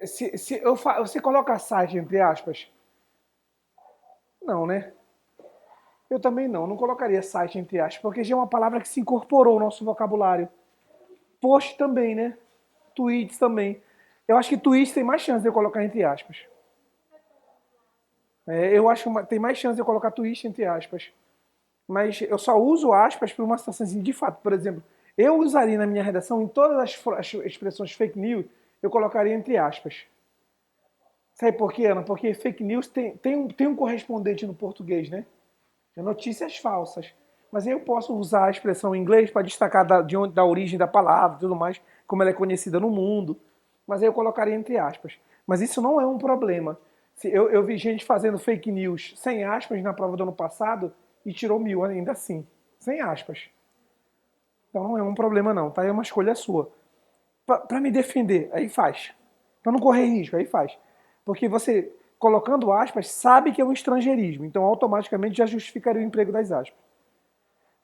Você coloca site entre aspas? Não, né? Eu também não colocaria site entre aspas, porque já é uma palavra que se incorporou ao nosso vocabulário. Post também, né? Tweets também. Eu acho que tweets tem mais chance de eu colocar entre aspas. Eu acho que tem mais chance de eu colocar tweet entre aspas. Mas eu só uso aspas para uma situação assim, de fato. Por exemplo, eu usaria na minha redação, em todas as expressões fake news, eu colocaria entre aspas. Sabe por quê, Ana? Porque fake news tem um correspondente no português, né? É notícias falsas. Mas aí eu posso usar a expressão em inglês para destacar da origem da palavra e tudo mais, como ela é conhecida no mundo. Mas aí eu colocaria entre aspas. Mas isso não é um problema. Eu vi gente fazendo fake news sem aspas na prova do ano passado e tirou 1.000 ainda assim. Sem aspas. Então não é um problema não, tá? É uma escolha sua. Para me defender, aí faz. Para não correr risco, aí faz. Porque você, colocando aspas, sabe que é um estrangeirismo. Então automaticamente já justificaria o emprego das aspas.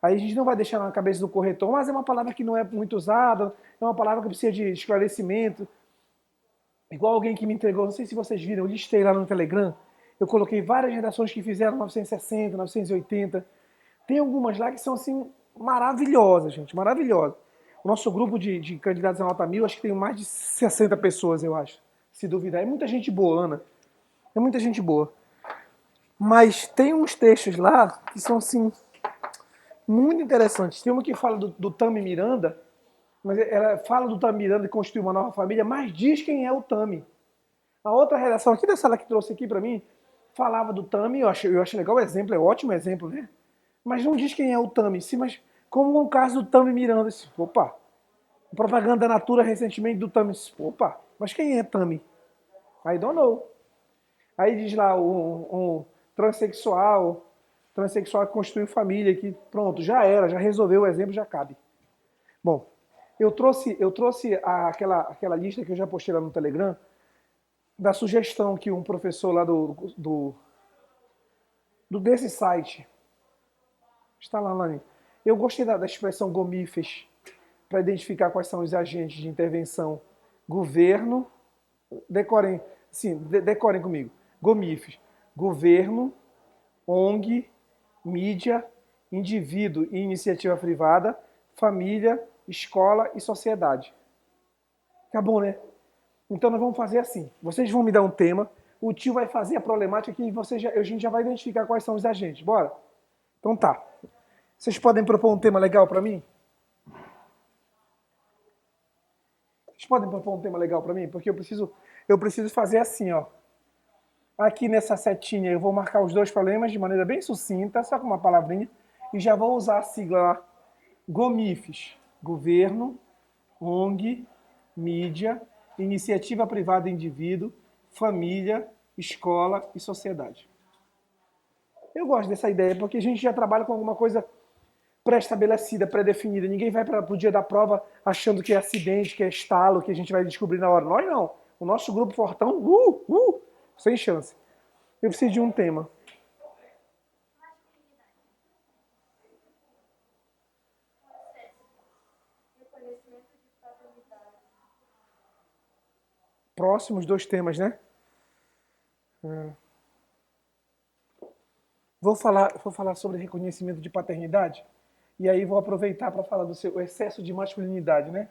Aí a gente não vai deixar na cabeça do corretor, mas é uma palavra que não é muito usada, é uma palavra que precisa de esclarecimento. Igual alguém que me entregou, não sei se vocês viram, eu listei lá no Telegram, eu coloquei várias redações que fizeram 960, 980. Tem algumas lá que são assim maravilhosas, gente, maravilhosas. O nosso grupo de candidatos a nota 1.000, acho que tem mais de 60 pessoas, eu acho. Se duvidar, é muita gente boa, Ana. É muita gente boa. Mas tem uns textos lá que são assim muito interessantes. Tem uma que fala do Tami Miranda, mas ela fala do Tami Miranda e construir uma nova família, mas diz quem é o Tami. A outra redação aqui da sala que trouxe aqui para mim falava do Tami, eu acho legal o exemplo, é um ótimo exemplo, né? Mas não diz quem é o Tami, sim, mas como o caso do Tami Miranda. Opa, propaganda da Natura recentemente do Tami. Opa, mas quem é Tami? I don't know. Aí diz lá um transexual que construiu família, que pronto, já era, já resolveu o exemplo, já cabe. Bom, eu trouxe aquela lista que eu já postei lá no Telegram, da sugestão que um professor lá desse site, está lá, Lani. Eu gostei da expressão GOMIFES, para identificar quais são os agentes de intervenção. Governo, decorem, sim, decorem comigo. GOMIFES, governo, ONG, mídia, indivíduo e iniciativa privada, família, escola e sociedade. Acabou, né? Então nós vamos fazer assim. Vocês vão me dar um tema, o tio vai fazer a problemática e a gente já vai identificar quais são os agentes. Bora? Então tá. Vocês podem propor um tema legal para mim? Vocês podem propor um tema legal para mim? Porque eu preciso fazer assim, ó. Aqui nessa setinha eu vou marcar os dois problemas de maneira bem sucinta, só com uma palavrinha, e já vou usar a sigla lá. GOMIFES, Governo, ONG, Mídia, Iniciativa Privada e Indivíduo, Família, Escola e Sociedade. Eu gosto dessa ideia porque a gente já trabalha com alguma coisa pré-estabelecida, pré-definida. Ninguém vai para o dia da prova achando que é acidente, que é estalo, que a gente vai descobrir na hora. Nós não. O nosso grupo fortão, sem chance. Eu preciso de um tema. Próximos dois temas, né? Vou falar sobre reconhecimento de paternidade. E aí vou aproveitar para falar do seu excesso de masculinidade, né?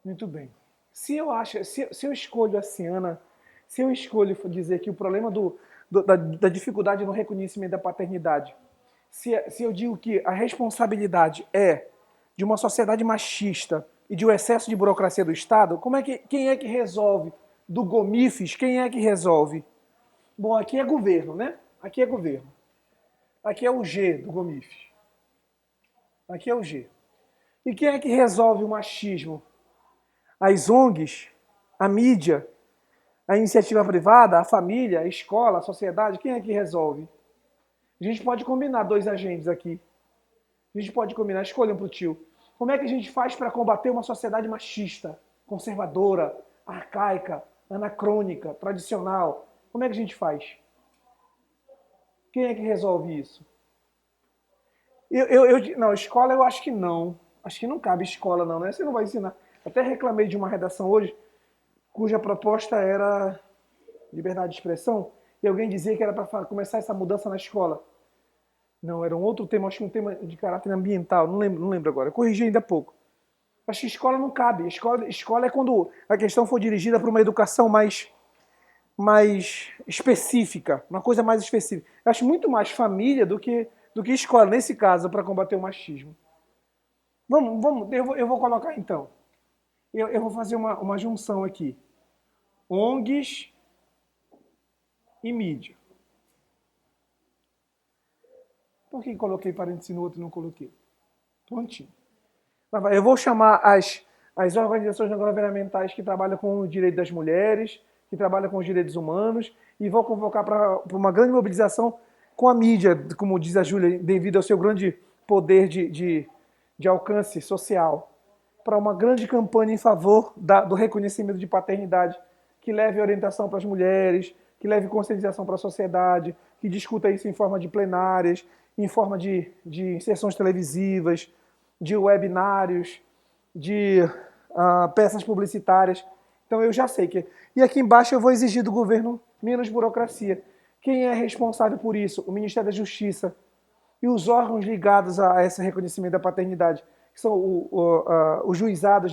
Muito bem. Se eu escolho assim, Ana, se eu escolho dizer que o problema da dificuldade no reconhecimento da paternidade, se eu digo que a responsabilidade é de uma sociedade machista e de um excesso de burocracia do Estado, quem é que resolve? Do GOMIFES, quem é que resolve? Bom, aqui é governo, né? Aqui é governo. Aqui é o G do GOMIFES. Aqui é o G. E quem é que resolve o machismo? As ONGs, a mídia, a iniciativa privada, a família, a escola, a sociedade? Quem é que resolve? A gente pode combinar dois agentes aqui. A gente pode combinar, escolham para o tio. Como é que a gente faz para combater uma sociedade machista, conservadora, arcaica, anacrônica, tradicional? Como é que a gente faz? Quem é que resolve isso? Não, escola eu acho que não. Acho que não cabe escola não, né? Você não vai ensinar. Até reclamei de uma redação hoje, cuja proposta era liberdade de expressão, e alguém dizia que era para começar essa mudança na escola. Não, era um outro tema, acho que um tema de caráter ambiental, não lembro agora. Eu corrigi ainda há pouco. Acho que escola não cabe. Escola é quando a questão for dirigida para uma educação mais específica, uma coisa mais específica. Eu acho muito mais família do que escola, nesse caso, para combater o machismo. Vamos, eu vou colocar então. Eu vou fazer uma junção aqui. ONGs e mídia. Por que coloquei parênteses no outro e não coloquei? Prontinho. Eu vou chamar as organizações não governamentais que trabalham com o direito das mulheres, que trabalham com os direitos humanos, e vou convocar para uma grande mobilização com a mídia, como diz a Júlia, devido ao seu grande poder de alcance social, para uma grande campanha em favor do reconhecimento de paternidade, que leve orientação para as mulheres, que leve conscientização para a sociedade, que discuta isso em forma de plenárias, em forma de sessões televisivas, de webinários, de peças publicitárias. Então eu já sei que. E aqui embaixo eu vou exigir do governo menos burocracia. Quem é responsável por isso? O Ministério da Justiça e os órgãos ligados a esse reconhecimento da paternidade, que são os juizados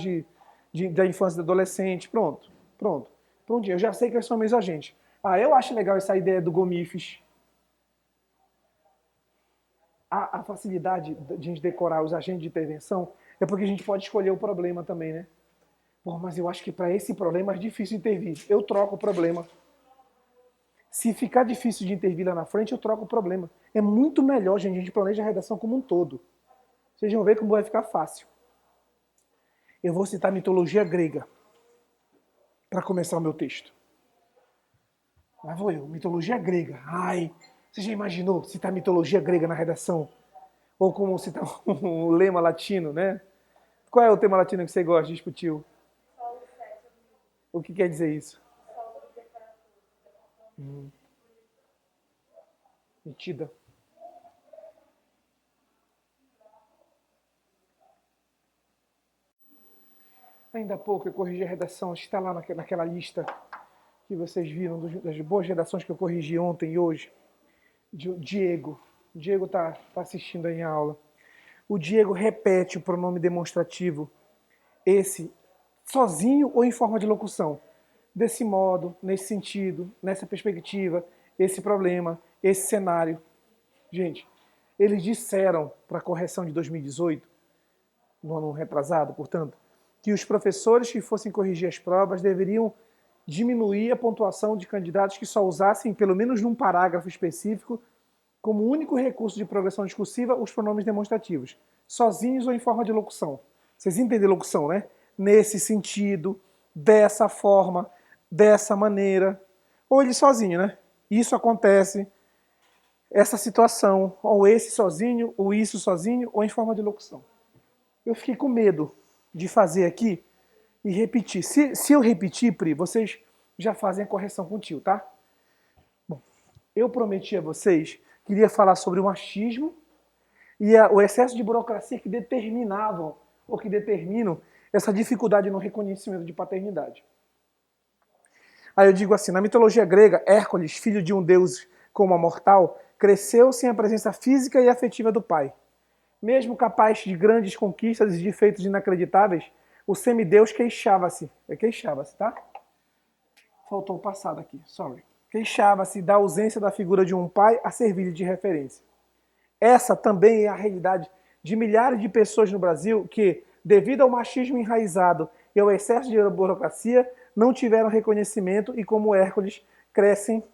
da infância e do adolescente. Pronto, pronto. Prontinho, eu já sei que são meus agentes. Eu acho legal essa ideia do Gomifes. A facilidade de a gente decorar os agentes de intervenção é porque a gente pode escolher o problema também, né? Pô, mas eu acho que para esse problema é difícil intervir. Eu troco o problema. Se ficar difícil de intervir lá na frente, eu troco o problema. É muito melhor, gente, a gente planeja a redação como um todo. Vocês vão ver como vai ficar fácil. Eu vou citar mitologia grega para começar o meu texto. Lá vou eu, mitologia grega. Ai, você já imaginou citar mitologia grega na redação? Ou como citar um lema latino, né? Qual é o tema latino que você gosta, discutiu? O que quer dizer isso? Metida. Ainda há pouco eu corrigi a redação, está lá naquela lista que vocês viram das boas redações que eu corrigi ontem e hoje. Diego. Diego tá assistindo aí a aula. O Diego repete o pronome demonstrativo, esse, sozinho ou em forma de locução. Desse modo, nesse sentido, nessa perspectiva, esse problema, esse cenário. Gente, eles disseram para a correção de 2018, no ano retrasado, portanto, que os professores que fossem corrigir as provas deveriam diminuir a pontuação de candidatos que só usassem, pelo menos num parágrafo específico, como único recurso de progressão discursiva, os pronomes demonstrativos, sozinhos ou em forma de locução. Vocês entendem locução, né? Nesse sentido, dessa forma, dessa maneira, ou ele sozinho, né? Isso acontece, essa situação, ou esse sozinho, ou isso sozinho, ou em forma de locução. Eu fiquei com medo de fazer aqui e repetir. Se eu repetir, Pri, vocês já fazem a correção com o tio, tá? Bom, eu prometi a vocês que iria falar sobre o machismo e o excesso de burocracia que determinavam ou que determinam essa dificuldade no reconhecimento de paternidade. Aí eu digo assim, na mitologia grega, Hércules, filho de um deus com uma mortal, cresceu sem a presença física e afetiva do pai. Mesmo capaz de grandes conquistas e de feitos inacreditáveis, o semideus queixava-se. Queixava-se, tá? Faltou o passado aqui, sorry. Queixava-se da ausência da figura de um pai a servir de referência. Essa também é a realidade de milhares de pessoas no Brasil que, devido ao machismo enraizado e ao excesso de burocracia, não tiveram reconhecimento e, como Hércules, crescem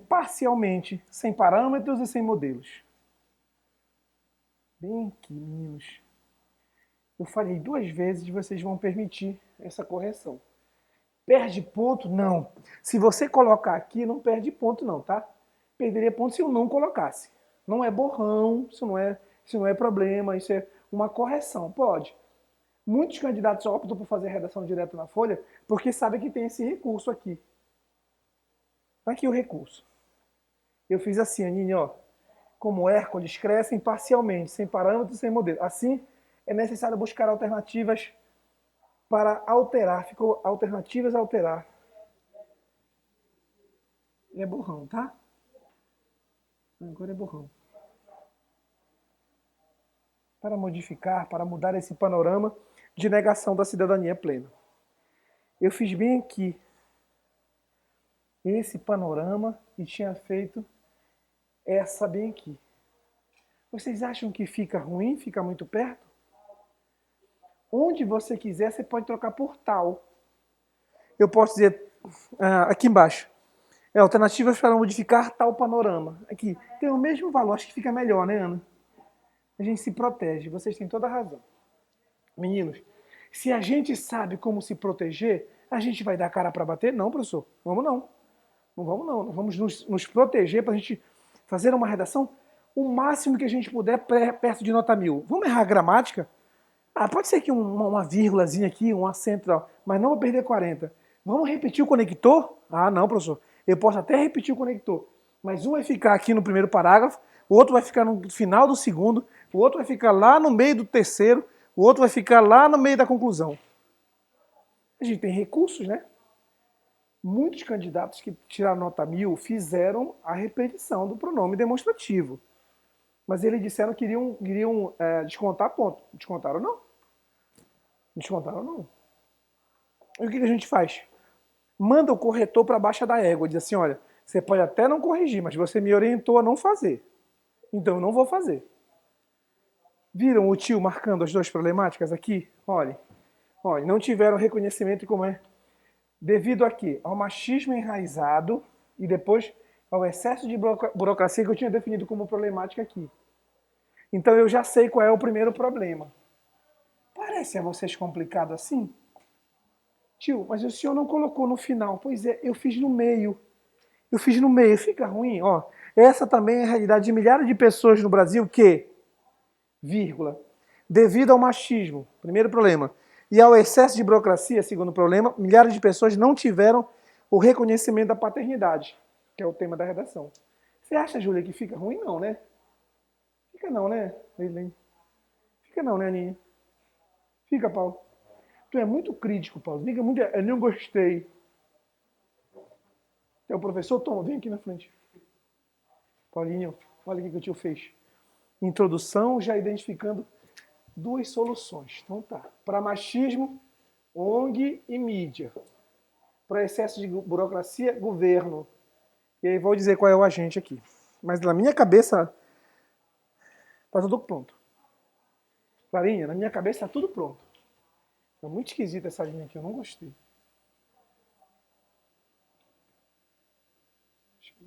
parcialmente, sem parâmetros e sem modelos. Bem aqui, meninos. Eu falei 2 vezes, vocês vão permitir essa correção. Perde ponto? Não. Se você colocar aqui, não perde ponto não, tá? Perderia ponto se eu não colocasse. Não é borrão, isso não é problema, isso é uma correção. Pode. Muitos candidatos optam por fazer redação direta na folha porque sabem que tem esse recurso aqui. Aqui o recurso. Eu fiz assim, Aninha, ó. Como Hércules crescem parcialmente, sem parâmetros, sem modelo. Assim, é necessário buscar alternativas para alterar. Ficou alternativas a alterar. É borrão, tá? Agora é borrão. Para modificar, para mudar esse panorama de negação da cidadania plena. Eu fiz bem aqui esse panorama e tinha feito essa bem aqui. Vocês acham que fica ruim, fica muito perto? Onde você quiser, você pode trocar por tal. Eu posso dizer aqui embaixo. Alternativas para modificar tal panorama. Aqui, tem o mesmo valor, acho que fica melhor, né, Ana? A gente se protege, vocês têm toda a razão. Meninos, se a gente sabe como se proteger, a gente vai dar cara para bater? Não, professor, vamos não. Não vamos não, nós vamos nos proteger para a gente fazer uma redação o máximo que a gente puder perto de nota 1000. Vamos errar a gramática? Pode ser que uma vírgulazinha aqui, um acento, mas não vou perder 40. Vamos repetir o conector? Não, professor. Eu posso até repetir o conector, mas um vai ficar aqui no primeiro parágrafo, o outro vai ficar no final do segundo, o outro vai ficar lá no meio do terceiro, o outro vai ficar lá no meio da conclusão. A gente tem recursos, né? Muitos candidatos que tiraram nota 1000 fizeram a repetição do pronome demonstrativo. Mas eles disseram que queriam descontar ponto. Descontaram não? Descontaram não. E o que a gente faz? Manda o corretor para baixo da égua. Diz assim, olha, você pode até não corrigir, mas você me orientou a não fazer. Então eu não vou fazer. Viram o tio marcando as duas problemáticas aqui? Olha, não tiveram reconhecimento como é. Devido aqui ao machismo enraizado e depois ao excesso de burocracia que eu tinha definido como problemática aqui. Então eu já sei qual é o primeiro problema. Parece a vocês complicado assim? Tio, mas o senhor não colocou no final. Pois é, eu fiz no meio. Eu fiz no meio. Fica ruim, ó. Essa também é a realidade de milhares de pessoas no Brasil que, vírgula, devido ao machismo, primeiro problema, e ao excesso de burocracia, segundo problema, milhares de pessoas não tiveram o reconhecimento da paternidade, que é o tema da redação. Você acha, Júlia, que fica ruim? Não, né? Fica não, né, Leilene? Fica não, né, Aninha? Fica, Paulo. Tu é muito crítico, Paulo. Diga muito, eu não gostei. É o professor Tom, vem aqui na frente. Paulinho, olha o que o tio fez. Introdução, já identificando duas soluções. Então tá. Para machismo, ONG e mídia. Para excesso de burocracia, governo. E aí vou dizer qual é o agente aqui. Mas na minha cabeça tá tudo pronto. Clarinha, na minha cabeça tá tudo pronto. É muito esquisita essa linha aqui, eu não gostei.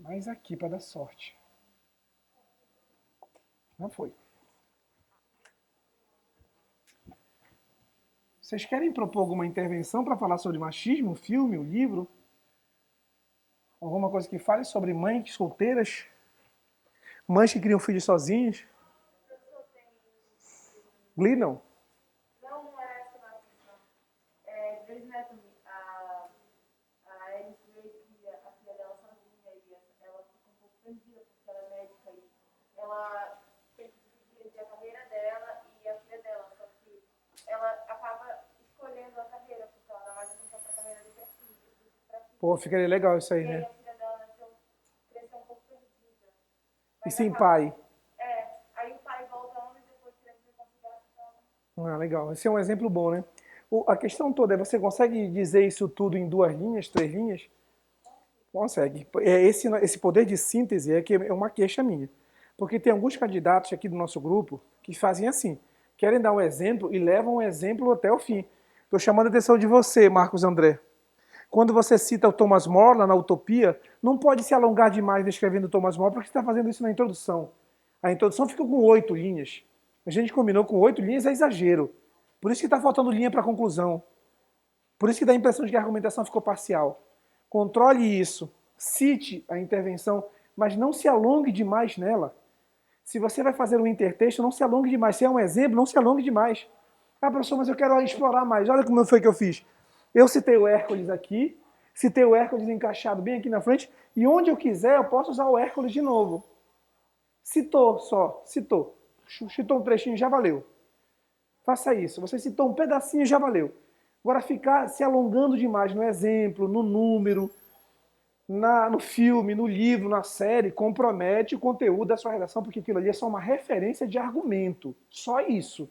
Mais aqui para dar sorte. Não foi. Vocês querem propor alguma intervenção para falar sobre machismo, um filme, um livro? Alguma coisa que fale sobre mães solteiras? Mães que criam filhos sozinhas? Glee não. Não era essa a questão. Grey's Anatomy, a Alice Grey cria a filha dela sozinha e ela fica um pouco perdida porque ela é médica e ela tem que dividir entre a carreira dela e a filha dela, só que ela acaba escolhendo a carreira porque ela dá mais atenção para a carreira do que a filha. Pô, ficaria legal isso aí, E aí né? a filha dela cresceu um pouco perdida. E sem pai. Aí o pai volta anos depois que ele reconsidera Legal. Esse é um exemplo bom, né? A questão toda é, você consegue dizer isso tudo em 2 linhas, 3 linhas? Consegue. Esse poder de síntese é uma queixa minha. Porque tem alguns candidatos aqui do nosso grupo que fazem assim. Querem dar um exemplo e levam o exemplo até o fim. Estou chamando a atenção de você, Marcos André. Quando você cita o Thomas More lá na Utopia, não pode se alongar demais descrevendo o Thomas More, porque você está fazendo isso na introdução. A introdução fica com 8 linhas. A gente combinou com 8 linhas, é exagero. Por isso que está faltando linha para conclusão. Por isso que dá a impressão de que a argumentação ficou parcial. Controle isso, cite a intervenção, mas não se alongue demais nela. Se você vai fazer um intertexto, não se alongue demais. Se é um exemplo, não se alongue demais. Ah, professor, mas eu quero explorar mais. Olha como foi que eu fiz. Eu citei o Hércules aqui, citei o Hércules encaixado bem aqui na frente, e onde eu quiser eu posso usar o Hércules de novo. Citou só, citou. Citou um trechinho, já valeu. Faça isso. Você citou um pedacinho, já valeu. Agora ficar se alongando demais no exemplo, no número, no filme, no livro, na série, compromete o conteúdo da sua redação, porque aquilo ali é só uma referência de argumento. Só isso.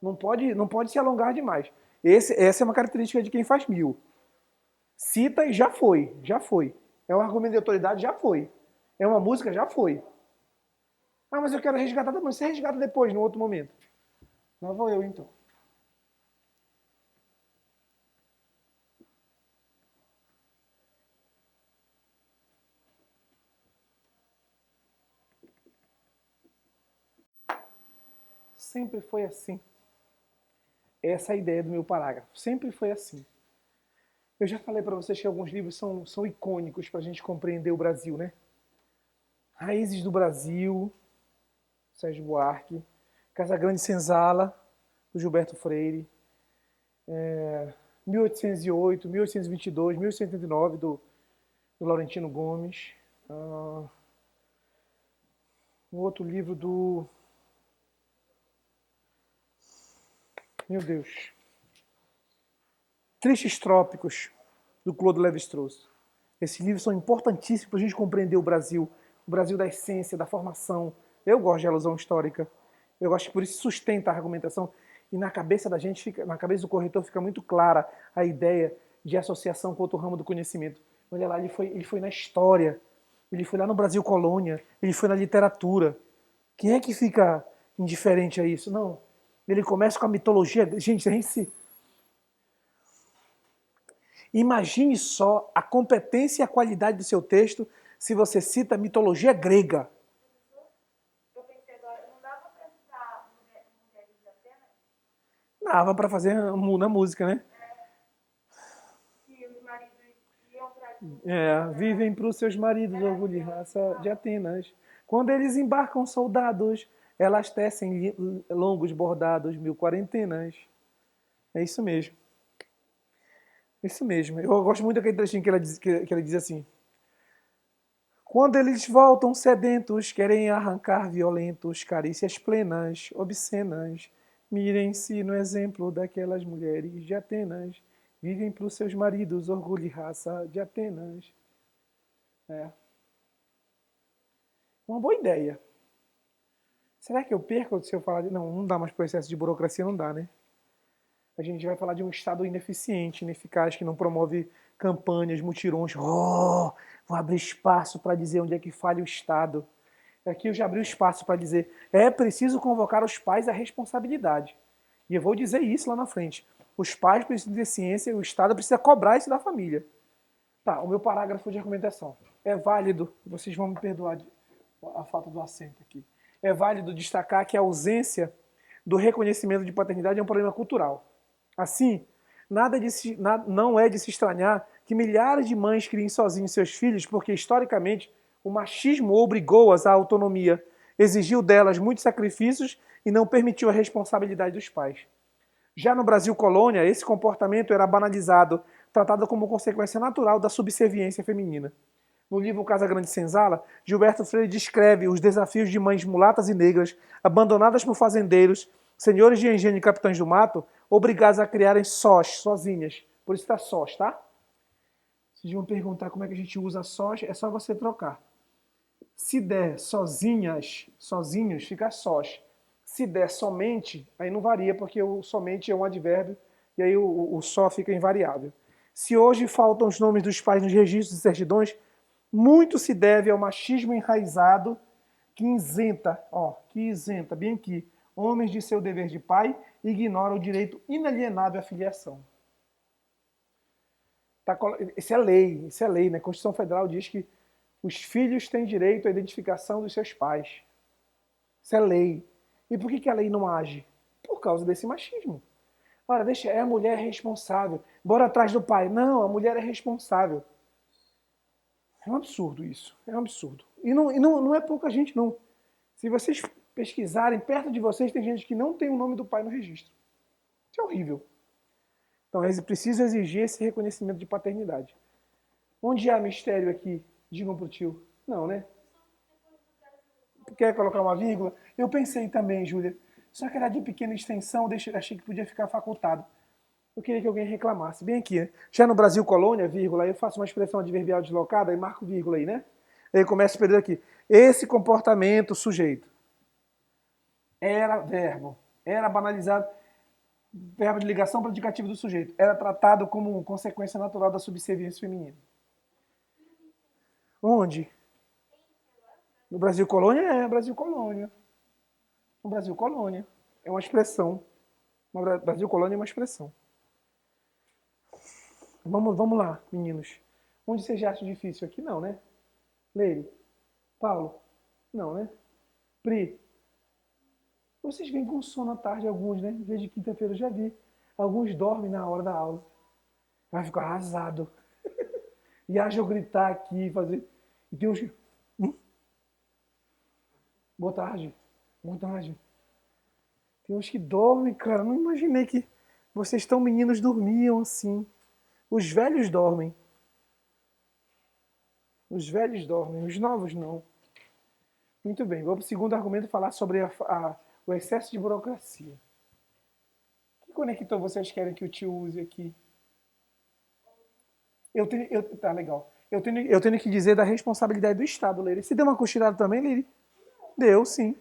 Não pode se alongar demais. Essa é uma característica de quem faz mil. Cita e já foi, já foi. É um argumento de autoridade, já foi. É uma música, já foi. Ah, mas eu quero resgatar depois. Você resgata depois, no outro momento. Lá vou eu, então. Sempre foi assim. Essa é a ideia do meu parágrafo. Sempre foi assim. Eu já falei para vocês que alguns livros são icônicos para a gente compreender o Brasil, né? Raízes do Brasil, Sérgio Buarque. Casagrande Senzala, do Gilberto Freire. 1808, 1822, 1889, do Laurentino Gomes. Um outro livro do... Meu Deus. Tristes Trópicos, do Claude Lévi-Strauss. Esses livros são importantíssimos para a gente compreender o Brasil da essência, da formação. Eu gosto de alusão histórica. Eu acho que por isso sustenta a argumentação. E na cabeça da gente, na cabeça do corretor, fica muito clara a ideia de associação com outro ramo do conhecimento. Olha lá, ele foi na história, ele foi lá no Brasil Colônia, ele foi na literatura. Quem é que fica indiferente a isso? Não. Ele começa com a mitologia. Gente, a gente se... Imagine só a competência e a qualidade do seu texto se você cita mitologia grega. Eu pensei agora, não dava pra citar mulheres de Atenas? Dava para fazer na música, né? Que os maridos iam pra Vivem para os seus maridos, orgulho e raça de Atenas. Quando eles embarcam soldados, elas tecem longos bordados, mil quarentenas. É isso mesmo. Isso mesmo. Eu gosto muito daquele trechinho que ela diz assim. Quando eles voltam sedentos, querem arrancar violentos, carícias plenas, obscenas. Mirem-se no exemplo daquelas mulheres de Atenas. Vivem para os seus maridos, orgulho e raça de Atenas. É. Uma boa ideia. Será que eu perco se eu falar de... Não, não dá mais para o excesso de burocracia, não dá, né? A gente vai falar de um Estado ineficiente, ineficaz, que não promove campanhas, mutirões. Oh, vou abrir espaço para dizer onde é que falha o Estado. Aqui eu já abri o espaço para dizer, é preciso convocar os pais à responsabilidade. E eu vou dizer isso lá na frente. Os pais precisam ter ciência, o Estado precisa cobrar isso da família. Tá, o meu parágrafo de argumentação. É válido, vocês vão me perdoar a falta do acento aqui. É válido destacar que a ausência do reconhecimento de paternidade é um problema cultural. Assim, não é de se estranhar que milhares de mães criem sozinhos seus filhos porque, historicamente, o machismo obrigou-as à autonomia, exigiu delas muitos sacrifícios e não permitiu a responsabilidade dos pais. Já no Brasil colônia, esse comportamento era banalizado, tratado como consequência natural da subserviência feminina. No livro Casa Grande Senzala, Gilberto Freire descreve os desafios de mães mulatas e negras, abandonadas por fazendeiros, senhores de engenho e capitães do mato, obrigados a criarem sós, sozinhas. Por isso está sós, tá? Vocês vão perguntar como é que a gente usa sós, é só você trocar. Se der sozinhas, sozinhos, fica sós. Se der somente, aí não varia, porque o somente é um advérbio, e aí o só fica invariável. Se hoje faltam os nomes dos pais nos registros e certidões, muito se deve ao machismo enraizado que isenta, bem aqui, homens de seu dever de pai e ignora o direito inalienável à filiação. Isso é lei, né? A Constituição Federal diz que os filhos têm direito à identificação dos seus pais. Isso é lei. E por que a lei não age? Por causa desse machismo. Olha, deixa, é a mulher responsável. Bora atrás do pai. Não, a mulher é responsável. É um absurdo isso. É um absurdo. E não é pouca gente, não. Se vocês pesquisarem, perto de vocês tem gente que não tem o nome do pai no registro. Isso é horrível. Então, eles precisam exigir esse reconhecimento de paternidade. Onde há mistério aqui? Digam pro tio. Não, né? Quer colocar uma vírgula? Eu pensei também, Júlia. Só que era de pequena extensão, achei que podia ficar facultado. Eu queria que alguém reclamasse. Bem aqui, né? Já no Brasil colônia, vírgula, eu faço uma expressão adverbial deslocada e marco vírgula aí, né? Aí começa o período aqui. Esse comportamento sujeito era verbo, era banalizado, verbo de ligação predicativo do sujeito, era tratado como consequência natural da subserviência feminina. Onde? No Brasil colônia é Brasil colônia. No Brasil colônia é uma expressão. No Brasil colônia é uma expressão. Vamos lá, meninos. Onde vocês acham difícil? Aqui não, né? Leire. Paulo? Não, né? Pri? Vocês vêm com sono à tarde, alguns, né? Desde quinta-feira eu já vi. Alguns dormem na hora da aula. Vai ficar arrasado. E haja eu gritar aqui, fazer. E tem uns que. Boa tarde. Boa tarde. Tem uns que dormem, cara. Não imaginei que vocês tão meninos dormiam assim. Os velhos dormem. Os velhos dormem, os novos não. Muito bem, vou para o segundo argumento falar sobre o excesso de burocracia. Que conector vocês querem que o tio use aqui? Tá, legal. Eu tenho que dizer da responsabilidade do Estado, Leire. Você deu uma cochilada também, Leire? Deu, sim.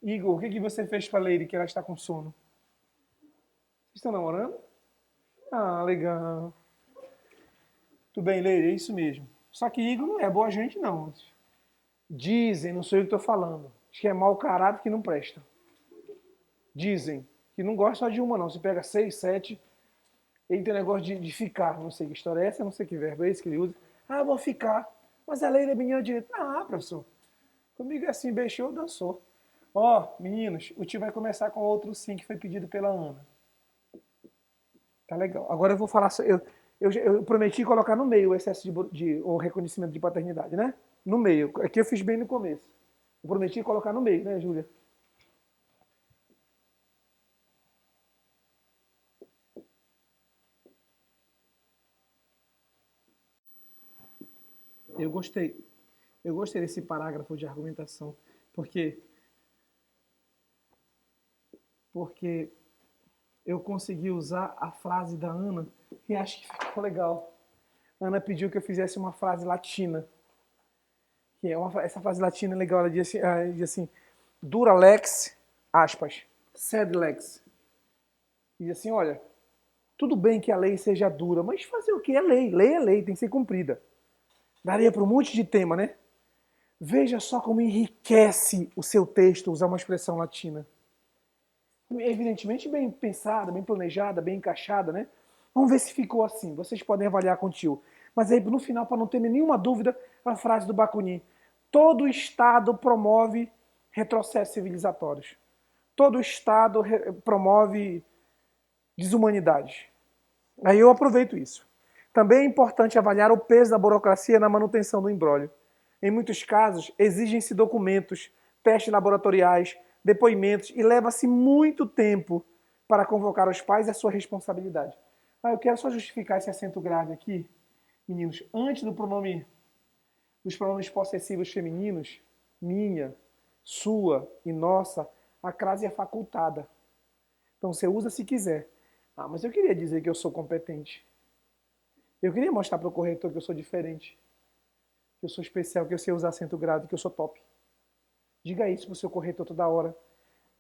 Igor, o que você fez para Leire que ela está com sono? Vocês estão namorando? Ah, legal. Tudo bem, Leire, é isso mesmo. Só que Igor não é boa gente, não. Dizem, não sou eu que estou falando, que é mau caráter que não presta. Dizem que não gosta só de uma, não. Você pega 6, 7, ele tem negócio de ficar. Não sei que história é essa, não sei que verbo é esse que ele usa. Ah, vou ficar. Mas a lei é menina direito. Ah, professor. Comigo é assim, beijou, dançou. Ó, meninos, o tio vai começar com outro sim que foi pedido pela Ana. Tá legal. Agora eu vou falar. Eu prometi colocar no meio o excesso o reconhecimento de paternidade, né? No meio. Aqui eu fiz bem no começo. Eu prometi colocar no meio, né, Júlia? Eu gostei. Eu gostei desse parágrafo de argumentação, porque porque eu consegui usar a frase da Ana e acho que ficou legal. A Ana pediu que eu fizesse uma frase latina, que é essa frase latina é legal. Ela diz assim, dura lex, aspas, sed lex. Diz assim, olha, tudo bem que a lei seja dura, mas fazer o que? É lei. Lei é lei, tem que ser cumprida. Daria para um monte de tema, né? Veja só como enriquece o seu texto usar uma expressão latina. Evidentemente bem pensada, bem planejada, bem encaixada, né? Vamos ver se ficou assim. Vocês podem avaliar com o tio. Mas aí, no final, para não ter nenhuma dúvida, a frase do Bakunin. Todo Estado promove retrocessos civilizatórios. Todo Estado promove desumanidade. Aí eu aproveito isso. Também é importante avaliar o peso da burocracia na manutenção do imbróglio. Em muitos casos, exigem-se documentos, testes laboratoriais, depoimentos e leva-se muito tempo para convocar os pais à sua responsabilidade. Eu quero só justificar esse acento grave aqui, meninos. Antes dos pronomes possessivos femininos, minha, sua e nossa, a crase é facultada. Então você usa se quiser. Ah, mas eu queria dizer que eu sou competente. Eu queria mostrar para o corretor que eu sou diferente, que eu sou especial, que eu sei usar acento grave, que eu sou top. Diga isso para o seu corretor toda hora.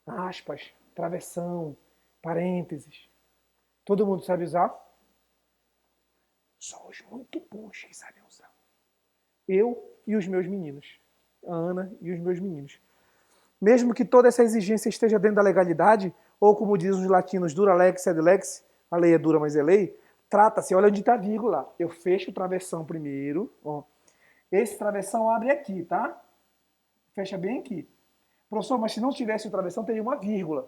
Aspas, travessão, parênteses. Todo mundo sabe usar? Só os muito bons que sabem usar. Eu e os meus meninos. A Ana e os meus meninos. Mesmo que toda essa exigência esteja dentro da legalidade, ou como dizem os latinos, dura lex, sed lex, a lei é dura, mas é lei, trata-se, olha onde está a vírgula. Eu fecho o travessão primeiro. Ó. Esse travessão abre aqui, tá? Fecha bem aqui. Professor, mas se não tivesse o travessão, teria uma vírgula.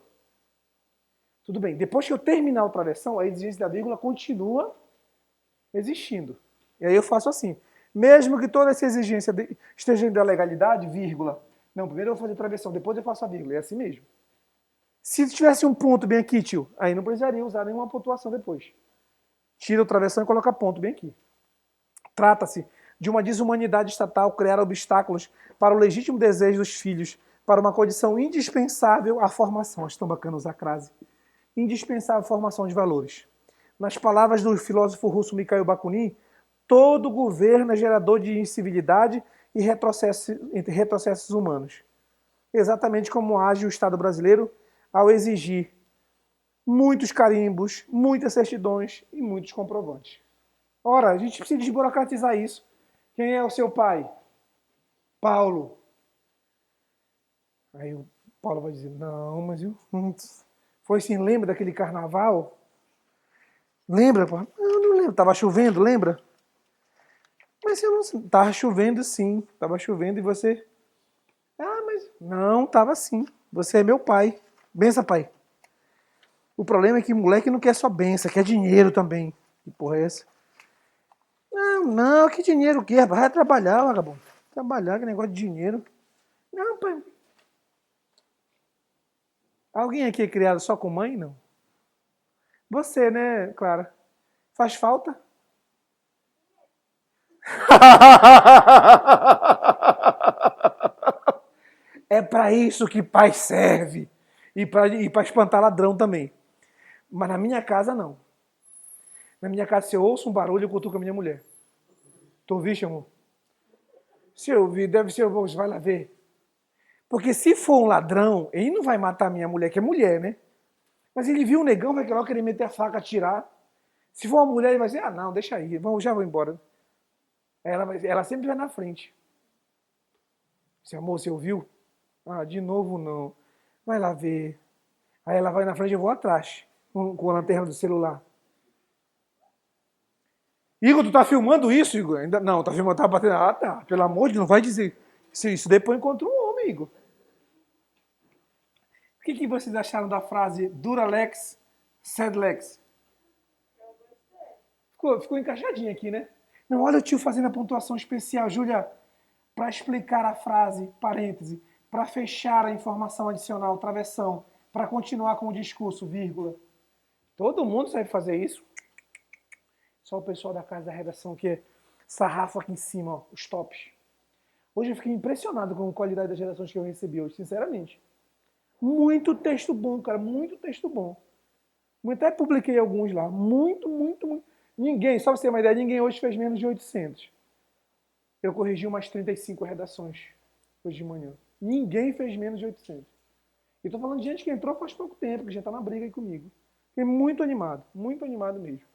Tudo bem. Depois que eu terminar o travessão, a exigência da vírgula continua existindo. E aí eu faço assim. Mesmo que toda essa exigência esteja dentro da legalidade, vírgula. Não, primeiro eu vou fazer travessão, depois eu faço a vírgula. É assim mesmo. Se tivesse um ponto bem aqui, tio, aí não precisaria usar nenhuma pontuação depois. Tira o travessão e coloca ponto bem aqui. Trata-se de uma desumanidade estatal criar obstáculos para o legítimo desejo dos filhos, para uma condição indispensável à formação. Acho tão bacana usar a crase. Indispensável à formação de valores. Nas palavras do filósofo russo Mikhail Bakunin, todo governo é gerador de incivilidade e retrocessos humanos. Exatamente como age o Estado brasileiro ao exigir muitos carimbos, muitas certidões e muitos comprovantes. Ora, a gente precisa desburocratizar isso. Quem é o seu pai? Paulo. Aí o Paulo vai dizer, não, mas eu... Foi assim, lembra daquele carnaval? Lembra? Não, não lembro. Tava chovendo, lembra? Mas eu não... Tava chovendo sim. Tava chovendo e você... Ah, mas... Não, tava sim. Você é meu pai. Bença, pai. O problema é que o moleque não quer só benção, quer dinheiro também. Que porra é essa? Não, não, que dinheiro o quê, rapaz? Vai trabalhar, vagabundo. Trabalhar, que negócio de dinheiro. Não, pai. Alguém aqui é criado só com mãe? Não. Você, né, Clara? Faz falta? É para isso que pai serve. E para espantar ladrão também. Mas na minha casa, não. Na minha casa, se eu ouço um barulho, eu cutuco a minha mulher. Tu ouviste, amor? Se eu ouvir, deve ser, você vai lá ver. Porque se for um ladrão, ele não vai matar a minha mulher, que é mulher, né? Mas ele viu o negão, vai logo querer meter a faca, atirar. Se for uma mulher, ele vai dizer, ah, não, deixa aí, já vou embora. Ela sempre vai na frente. Se amor, você ouviu? Ah, de novo não. Vai lá ver. Aí ela vai na frente, eu vou atrás, com a lanterna do celular. Igor, tu tá filmando isso, Igor? Ainda não, tá filmando, tá batendo. Ah, tá. Pelo amor de Deus, não vai dizer. Isso depois encontra um homem, Igor. O que vocês acharam da frase Duralex, Sedlex? Ficou encaixadinho aqui, né? Não, olha o tio fazendo a pontuação especial, Júlia, para explicar a frase, parêntese, para fechar a informação adicional, travessão, para continuar com o discurso, vírgula. Todo mundo sabe fazer isso. Só o pessoal da casa da redação que é sarrafo aqui em cima, ó, os tops. Hoje eu fiquei impressionado com a qualidade das redações que eu recebi hoje, sinceramente. Muito texto bom, cara, muito texto bom. Eu até publiquei alguns lá. Muito, muito, muito. Ninguém, só pra você ter uma ideia, ninguém hoje fez menos de 800. Eu corrigi umas 35 redações hoje de manhã. Ninguém fez menos de 800. E tô falando de gente que entrou faz pouco tempo, que já tá na briga aí comigo. Fiquei muito animado mesmo.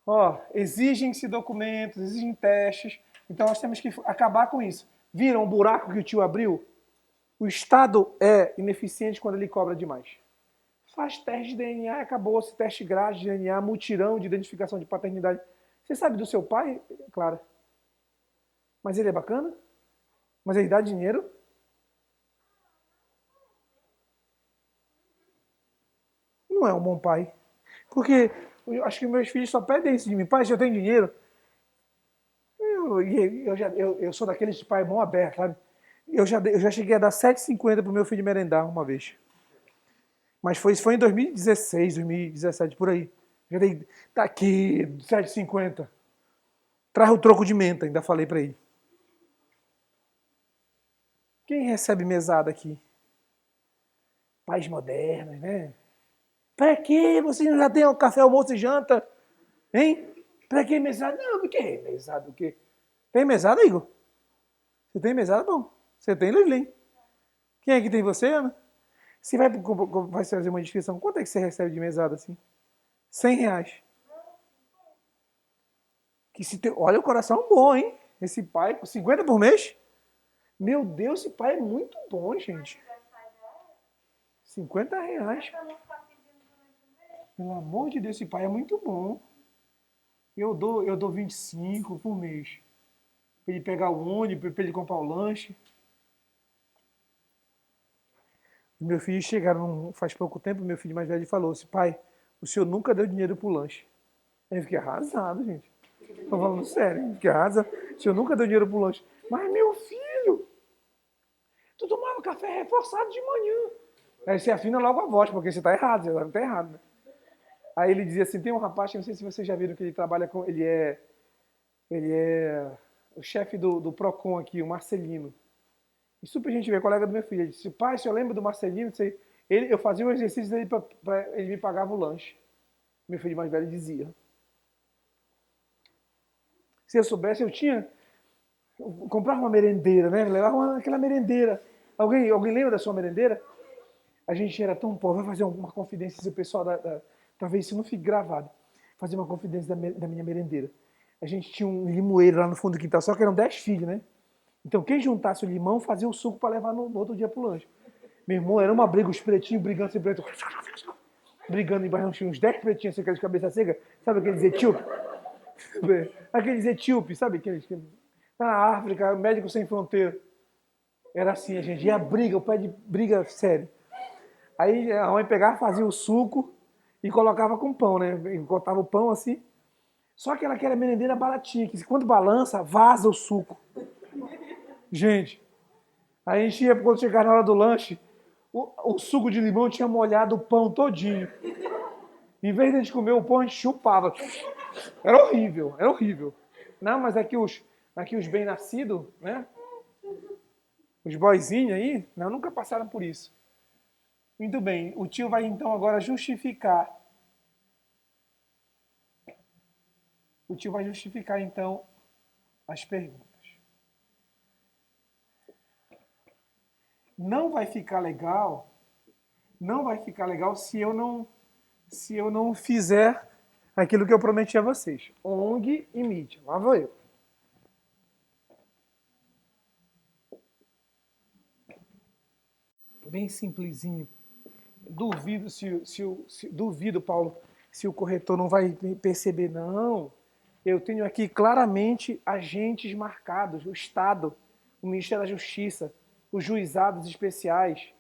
Ó, exigem-se documentos, exigem testes. Então nós temos que acabar com isso. Viram o buraco que o tio abriu? O Estado é ineficiente quando ele cobra demais. Faz teste de DNA, acabou-se, teste grátis de DNA, mutirão de identificação de paternidade. Você sabe do seu pai, Clara? Mas ele é bacana? Mas ele dá dinheiro? Não é um bom pai. Porque eu acho que meus filhos só pedem isso de mim. Pai, se eu tenho dinheiro... Eu sou daqueles de pai mão aberta, sabe? Eu já cheguei a dar 7,50 pro meu filho merendar uma vez. Mas foi em 2016, 2017, por aí. Já dei, tá aqui, 7,50. Traz o troco de menta, ainda falei pra ele. Quem recebe mesada aqui? Pais modernos, né? Pra que você já tem o café, almoço e janta? Hein? Pra que mesada? Não, o que mesada? O quê? Tem mesada, Igor? Você tem mesada? Bom. Você tem, Luiz? Quem é que tem você, Ana? Você vai fazer uma descrição. Quanto é que você recebe de mesada assim? R$ 100. Olha o coração bom, hein? Esse pai, 50 por mês? Meu Deus, esse pai é muito bom, gente. R$ 50. Pelo amor de Deus, esse pai é muito bom. Eu dou 25 por mês. Pra ele pegar o ônibus, pra ele comprar o lanche. Meus filhos chegaram faz pouco tempo, meu filho mais velho falou assim, pai, o senhor nunca deu dinheiro pro lanche. Aí eu fiquei arrasado, gente. Tô falando sério, eu fiquei arrasado. O senhor nunca deu dinheiro pro lanche. Mas, meu filho, tu tomava café reforçado de manhã. Aí você afina logo a voz, porque você tá errado, você tá errado, né? Aí ele dizia assim, tem um rapaz, não sei se vocês já viram que ele trabalha com. Ele é o chefe do Procon aqui, o Marcelino. E super gente veio, colega do meu filho. Ele disse, pai, se eu lembro do Marcelino, eu fazia um exercício dele ele me pagava o lanche. Meu filho mais velho dizia. Se eu soubesse, eu comprava uma merendeira, né? Levava aquela merendeira. Alguém lembra da sua merendeira? A gente era tão pobre, vai fazer uma confidência se o pessoal talvez isso não fique gravado. Fazer uma confidência da minha merendeira. A gente tinha um limoeiro lá no fundo do quintal, só que eram 10 filhos, né? Então quem juntasse o limão fazia o suco para levar no outro dia pro lanche. Meu irmão, era uma briga, os pretinhos brigando, assim, preto, brigando embaixo, tinha uns 10 pretinhos assim, aqueles cabeça seca, sabe aqueles etíopes? Aqueles etíopes, sabe aqueles que... Na África, médico sem fronteira. Era assim, a gente. E a briga, o pé de briga sério. Aí a mãe pegava, fazia o suco e colocava com pão, né? Cortava o pão assim. Só que ela queria merendeira baratinha, que quando balança, vaza o suco. Gente, aí a gente ia, quando chegava na hora do lanche, o suco de limão tinha molhado o pão todinho. Em vez de a gente comer o pão, a gente chupava. Era horrível, era horrível. Não, mas aqui os bem-nascidos, né? Os boizinhos aí, não, nunca passaram por isso. Muito bem, o tio vai então agora justificar. O tio vai justificar então as perguntas. Não vai ficar legal, não vai ficar legal se eu não fizer aquilo que eu prometi a vocês. ONG e mídia. Lá vou eu. Bem simplesinho. Duvido, Paulo, se o corretor não vai perceber. Não. Eu tenho aqui claramente agentes marcados, o Estado, o Ministério da Justiça, os juizados especiais,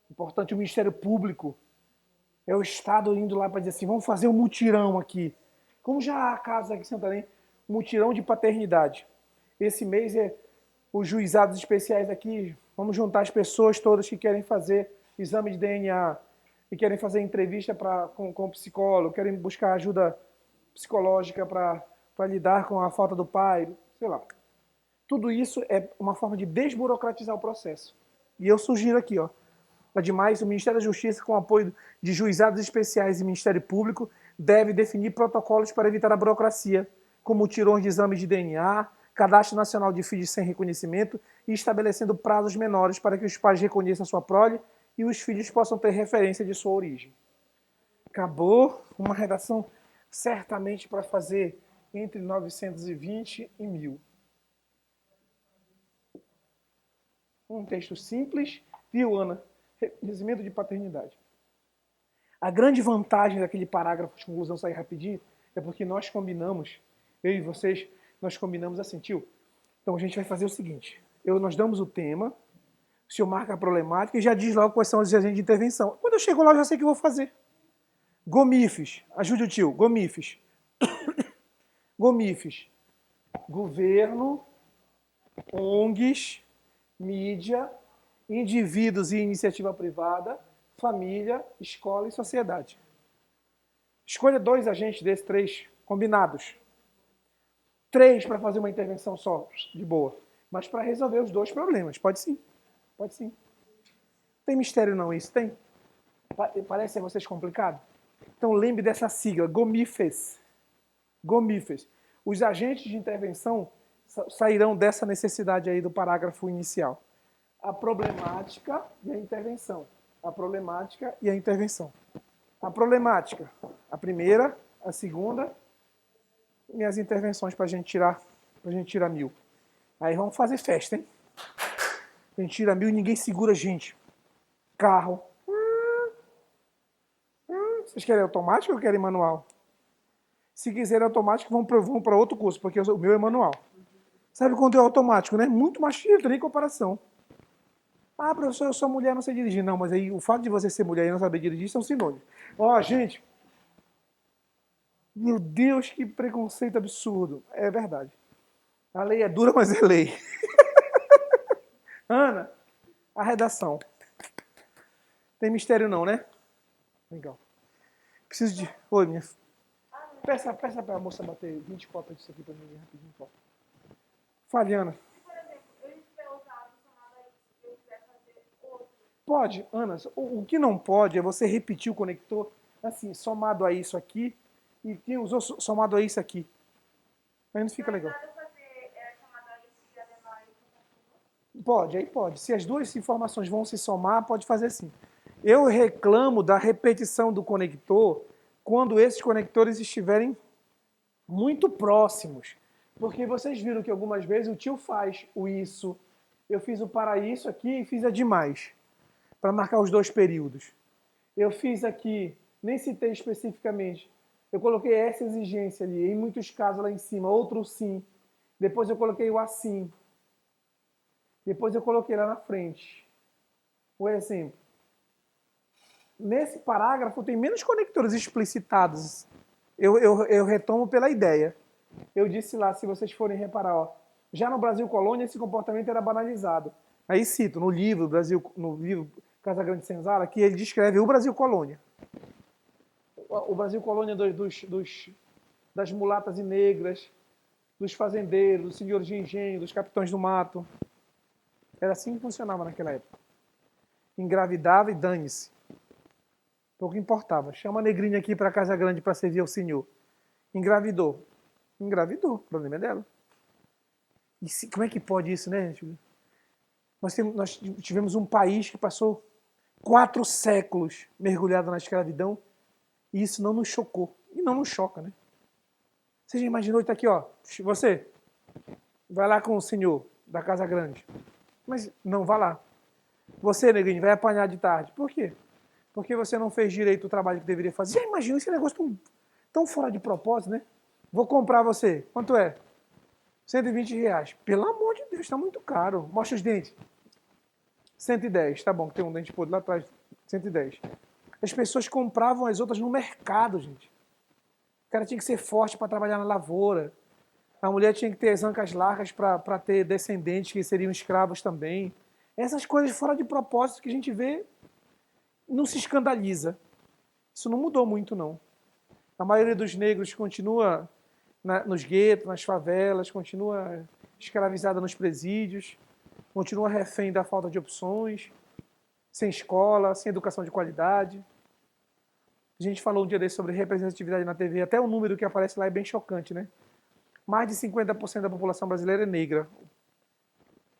importante o Ministério Público. É o Estado indo lá para dizer assim, vamos fazer um mutirão aqui. Como já há casos aqui em Santarém, um mutirão de paternidade. Esse mês é os juizados especiais aqui, vamos juntar as pessoas todas que querem fazer exame de DNA, que querem fazer entrevista com o psicólogo, querem buscar ajuda psicológica para lidar com a falta do pai, sei lá. Tudo isso é uma forma de desburocratizar o processo. E eu sugiro aqui, ó. Ademais, o Ministério da Justiça, com o apoio de juizados especiais e Ministério Público, deve definir protocolos para evitar a burocracia, como tirões de exames de DNA, Cadastro Nacional de Filhos sem reconhecimento e estabelecendo prazos menores para que os pais reconheçam sua prole e os filhos possam ter referência de sua origem. Acabou uma redação certamente para fazer entre 920 e 1000. Um texto simples, viu, Ana? Reconhecimento de paternidade. A grande vantagem daquele parágrafo de conclusão sair rapidinho é porque nós combinamos, eu e vocês, nós combinamos assim, tio. Então a gente vai fazer o seguinte: nós damos o tema, o senhor marca a problemática e já diz logo quais são os agentes de intervenção. Quando eu chego lá, eu já sei o que eu vou fazer. GOMIFES, ajude o tio, GOMIFES. GOMIFES, governo, ONGs, mídia, indivíduos e iniciativa privada, família, escola e sociedade. Escolha 2 agentes desses 3 combinados. 3 para fazer uma intervenção só, de boa. Mas para resolver os 2 problemas. Pode sim. Pode sim. Tem mistério não isso? Tem? Parece a vocês complicado? Então lembre dessa sigla, GOMIFES. GOMIFES. Os agentes de intervenção sairão dessa necessidade aí do parágrafo inicial. A problemática e a intervenção. A problemática e a intervenção. A problemática, a primeira, a segunda, e as intervenções para a gente tirar 1000. Aí vamos fazer festa, hein? A gente tira 1000 e ninguém segura a gente. Carro. Vocês querem automático ou querem manual? Se quiserem automático, vão para outro curso, porque o meu é manual. Sabe quanto é automático, né? Muito mais dinheiro, nem comparação. Ah, professor, eu sou mulher, não sei dirigir. Não, mas aí o fato de você ser mulher e não saber dirigir são sinônimos. Ó, gente, meu Deus, que preconceito absurdo. É verdade. A lei é dura, mas é lei. Ana, a redação. Tem mistério não, né? Legal. Preciso de... Oi, minha... Peça pra moça bater 20 copas disso aqui pra mim, rapidinho. Fale, Ana. Por exemplo, eu estiver usado somado a isso, eu quiser fazer outro. Pode, Ana. O que não pode é você repetir o conector, assim, somado a isso aqui, e quem usou somado a isso aqui. Aí não fica Mas legal. nada fazer somado a isso e adenar isso com Pode, aí pode. Se as duas informações vão se somar, pode fazer assim. Eu reclamo da repetição do conector quando esses conectores estiverem muito próximos. Porque vocês viram que algumas vezes o tio faz o isso. Eu fiz o para isso aqui e fiz a demais, para marcar os dois períodos. Eu fiz aqui, nem citei especificamente. Eu coloquei essa exigência ali, em muitos casos lá em cima, outro sim. Depois eu coloquei o assim. Depois eu coloquei lá na frente. O exemplo. Nesse parágrafo tem menos conectores explicitados. Eu retomo pela ideia. Eu disse lá, se vocês forem reparar, ó, já no Brasil Colônia esse comportamento era banalizado. Aí cito no livro Casagrande Senzala, que ele descreve o Brasil Colônia. O Brasil Colônia das mulatas e negras, dos fazendeiros, dos senhores de engenho, dos capitães do mato. Era assim que funcionava naquela época. Engravidava e dane-se. Pouco importava. Chama a negrinha aqui para Casa Grande para servir ao senhor. Engravidou. Engravidou. O problema é dela. Como é que pode isso, né? Nós tivemos um país que passou 4 séculos mergulhado na escravidão e isso não nos chocou. E não nos choca, né? Você já imaginou? Está aqui, ó. Você vai lá com o senhor da Casa Grande. Mas não, vá lá. Você, negrinho, vai apanhar de tarde. Por quê? Porque você não fez direito o trabalho que deveria fazer. Já imaginou esse negócio tão fora de propósito, né? Vou comprar você. Quanto é? R$ 120. Pelo amor de Deus, está muito caro. Mostra os dentes. 110. Tá bom, que tem um dente podre lá atrás. 110. As pessoas compravam as outras no mercado, gente. O cara tinha que ser forte para trabalhar na lavoura. A mulher tinha que ter as ancas largas para ter descendentes que seriam escravos também. Essas coisas fora de propósito que a gente vê, não se escandaliza. Isso não mudou muito, não. A maioria dos negros continua nos guetos, nas favelas, continua escravizada nos presídios, continua refém da falta de opções, sem escola, sem educação de qualidade. A gente falou um dia desse sobre representatividade na TV, até o número que aparece lá é bem chocante, né? Mais de 50% da população brasileira é negra.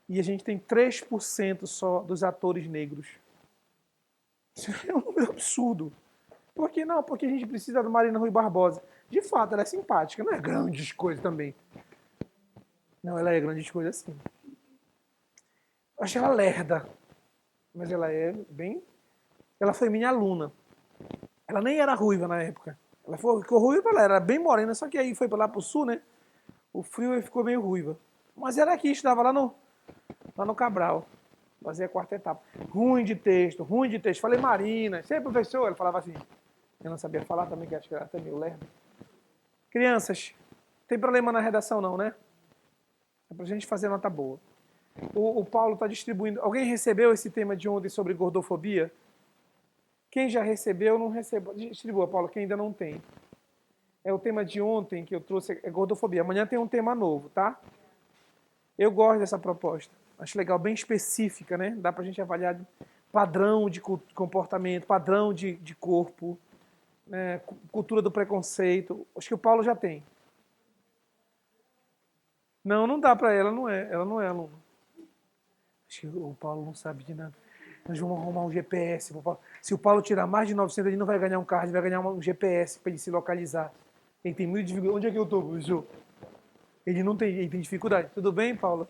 E a gente tem 3% só dos atores negros. Isso é um número absurdo. Por que não? Porque a gente precisa da Marina Rui Barbosa. De fato, ela é simpática, não é grandes coisas também. Não, ela é grandes coisas sim. Eu acho ela lerda, mas ela é bem... Ela foi minha aluna. Ela nem era ruiva na época. Ela ficou ruiva, ela era bem morena, só que aí foi para lá pro sul, né? O frio e ficou meio ruiva. Mas era aqui, estudava lá no Cabral. Fazia a quarta etapa. Ruim de texto, ruim de texto. Falei, Marina, você é professor? Ele falava assim. Eu não sabia falar também, que acho que era até meio lerdo. Crianças, tem problema na redação não, né? É pra gente fazer nota boa. O Paulo está distribuindo. Alguém recebeu esse tema de ontem sobre gordofobia? Quem já recebeu, não recebeu. Distribua, Paulo, quem ainda não tem. É o tema de ontem que eu trouxe, é gordofobia. Amanhã tem um tema novo, tá? Eu gosto dessa proposta. Acho legal, bem específica, né? Dá pra gente avaliar padrão de comportamento, padrão de corpo, né? Cultura do preconceito. Acho que o Paulo já tem. Não, não dá pra ela, ela não é aluna. Acho que o Paulo não sabe de nada. Nós vamos arrumar um GPS. Se o Paulo tirar mais de 900, ele não vai ganhar um card, ele vai ganhar um GPS para ele se localizar. Ele tem muita dificuldade. Onde é que eu estou, professor? Ele tem dificuldade. Tudo bem, Paulo?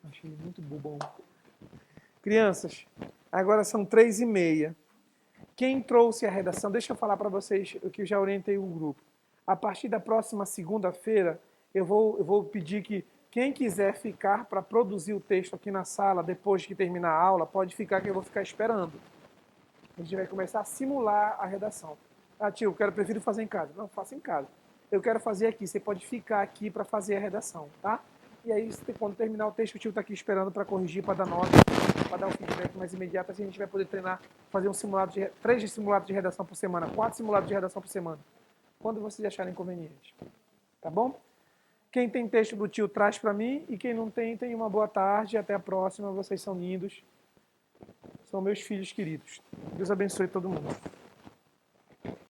Achei ele muito bobão. Crianças, agora são 3h30. Quem trouxe a redação, deixa eu falar para vocês o que eu já orientei o grupo. A partir da próxima segunda-feira, eu vou pedir que Quem quiser ficar para produzir o texto aqui na sala, depois que terminar a aula, pode ficar que eu vou ficar esperando. A gente vai começar a simular a redação. Ah, tio, prefiro fazer em casa. Não, faça em casa. Eu quero fazer aqui. Você pode ficar aqui para fazer a redação, tá? E aí, quando terminar o texto, o tio está aqui esperando para corrigir, para dar nota, para dar um feedback mais imediato. Assim a gente vai poder treinar, fazer um simulado de 3 simulados de redação por semana, 4 simulados de redação por semana. Quando vocês acharem conveniente. Tá bom? Quem tem texto do tio traz para mim e quem não tem, tenha uma boa tarde. Até a próxima. Vocês são lindos. São meus filhos queridos. Deus abençoe todo mundo.